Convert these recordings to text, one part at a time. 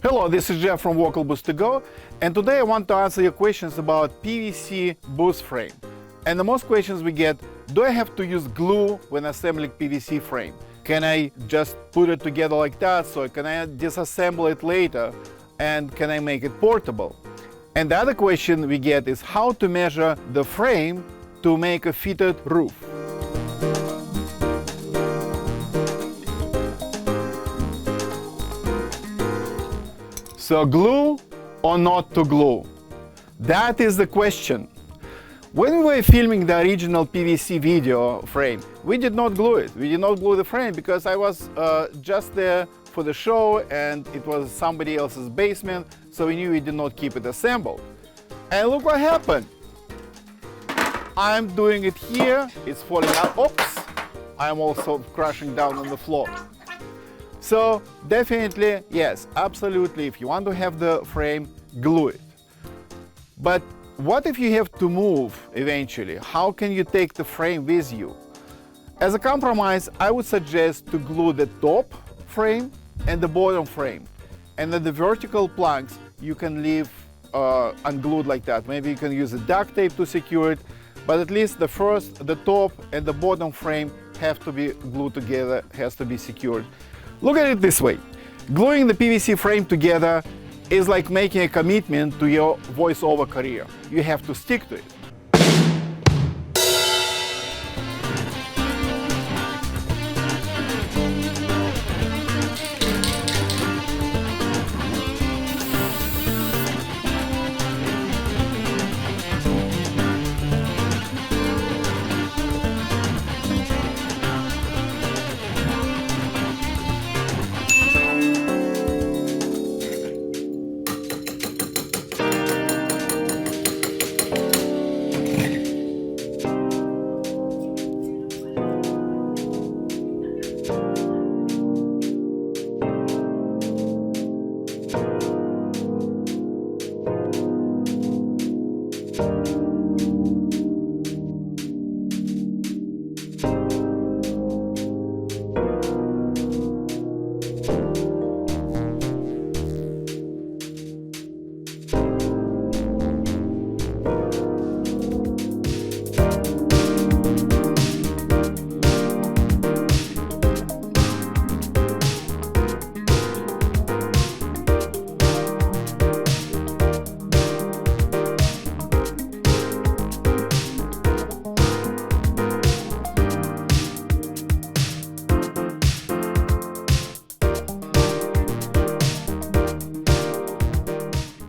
Hello, this is Jeff from Vocal Booth to Go, and today I want to answer your questions about PVC booth frame. And the most questions we get: do I have to use glue when assembling PVC frame? Can I just put it together like that? So can I disassemble it later? And can I make it portable? And the other question we get is how to measure the frame to make a fitted roof. So glue or not to glue? That is the question. When we were filming the original PVC video frame, we did not glue it. We did not glue the frame because I was just there for the show and it was somebody else's basement, so we knew we did not keep it assembled. And look what happened. I'm doing it here, it's falling out. Oops! I'm also crashing down on the floor. So definitely, yes, absolutely, if you want to have the frame, glue it. But what if you have to move eventually? How can you take the frame with you? As a compromise, I would suggest to glue the top frame and the bottom frame. And then the vertical planks you can leave unglued like that. Maybe you can use a duct tape to secure it, but at least the top and the bottom frame have to be glued together, has to be secured. Look at it this way. Gluing the PVC frame together is like making a commitment to your voiceover career. You have to stick to it.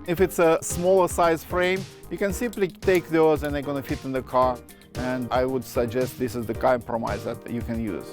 If it's a smaller size frame, you can simply take those and they're going to fit in the car. And I would suggest this is the compromise that you can use.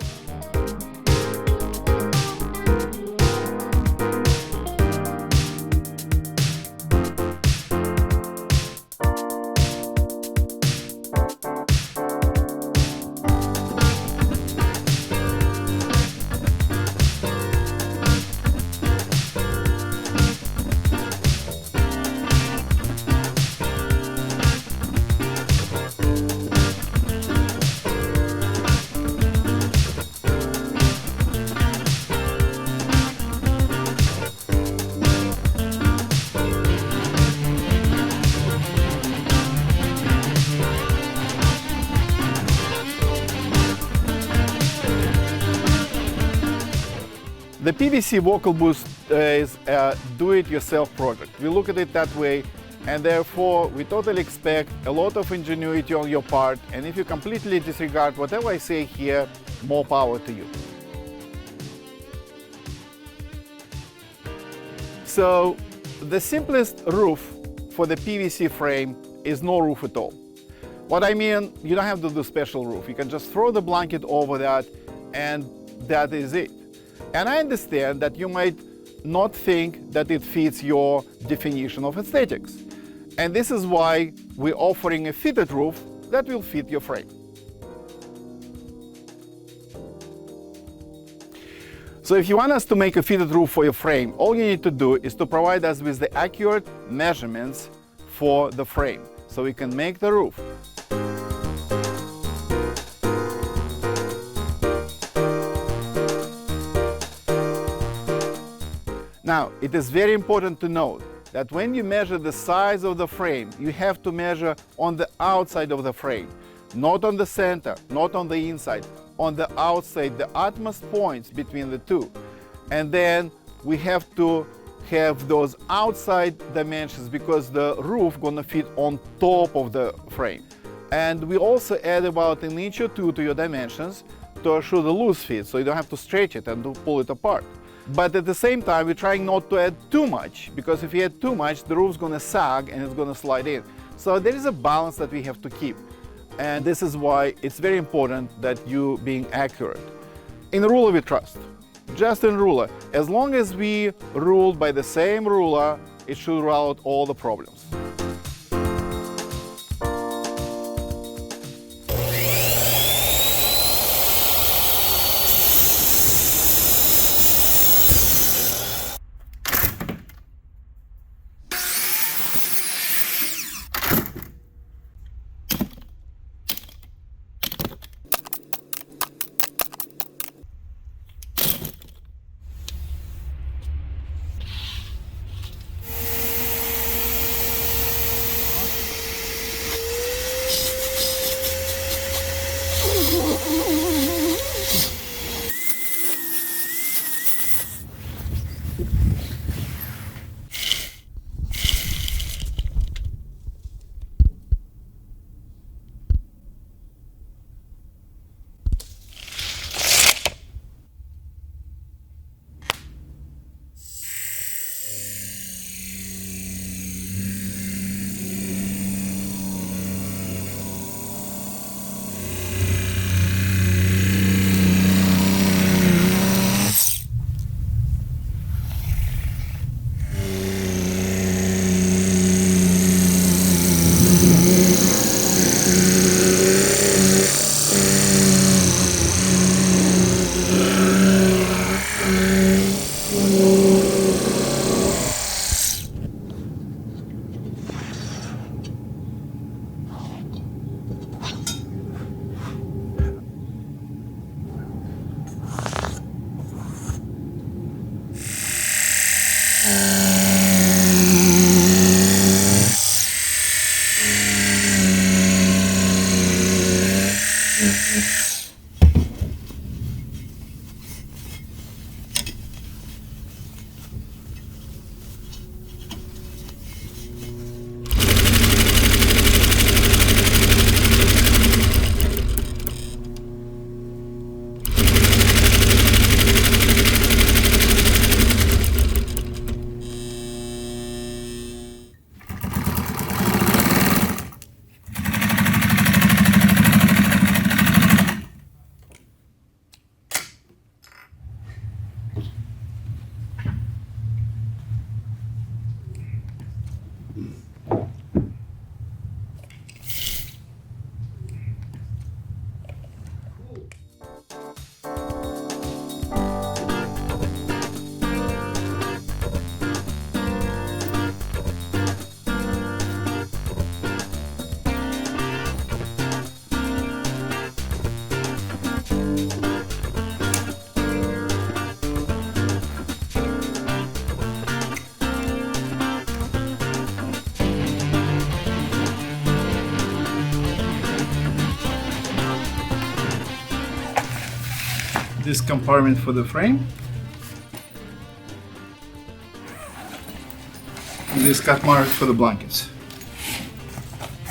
The PVC Vocal Booth is a do-it-yourself project. We look at it that way, and therefore we totally expect a lot of ingenuity on your part, and if you completely disregard whatever I say here, more power to you. So the simplest roof for the PVC frame is no roof at all. What I mean, you don't have to do special roof. You can just throw the blanket over that, and that is it. And I understand that you might not think that it fits your definition of aesthetics. And this is why we're offering a fitted roof that will fit your frame. So if you want us to make a fitted roof for your frame, all you need to do is to provide us with the accurate measurements for the frame, so we can make the roof. Now, it is very important to note that when you measure the size of the frame, you have to measure on the outside of the frame, not on the center, not on the inside, on the outside, the utmost points between the two. And then we have to have those outside dimensions because the roof gonna fit on top of the frame. And we also add about an inch or two to your dimensions to assure the loose fit, so you don't have to stretch it and to pull it apart. But at the same time, we're trying not to add too much, because if you add too much, the roof's gonna sag and it's gonna slide in. So there is a balance that we have to keep. And this is why it's very important that you being accurate. In ruler we trust, just in ruler. As long as we rule by the same ruler, it should rule out all the problems. This compartment for the frame, and this cut mark for the blankets.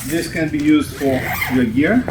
This can be used for your gear.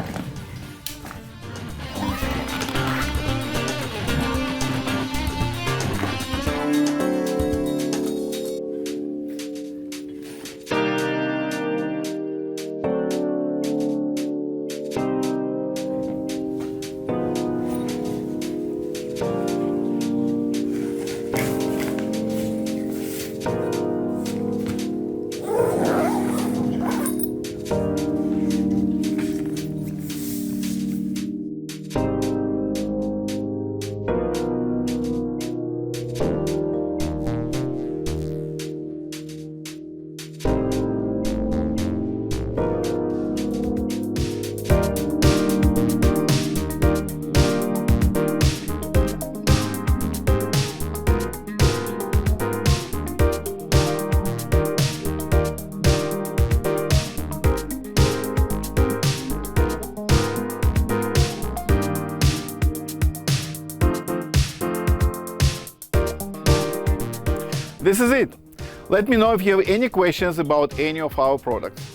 This is it. Let me know if you have any questions about any of our products.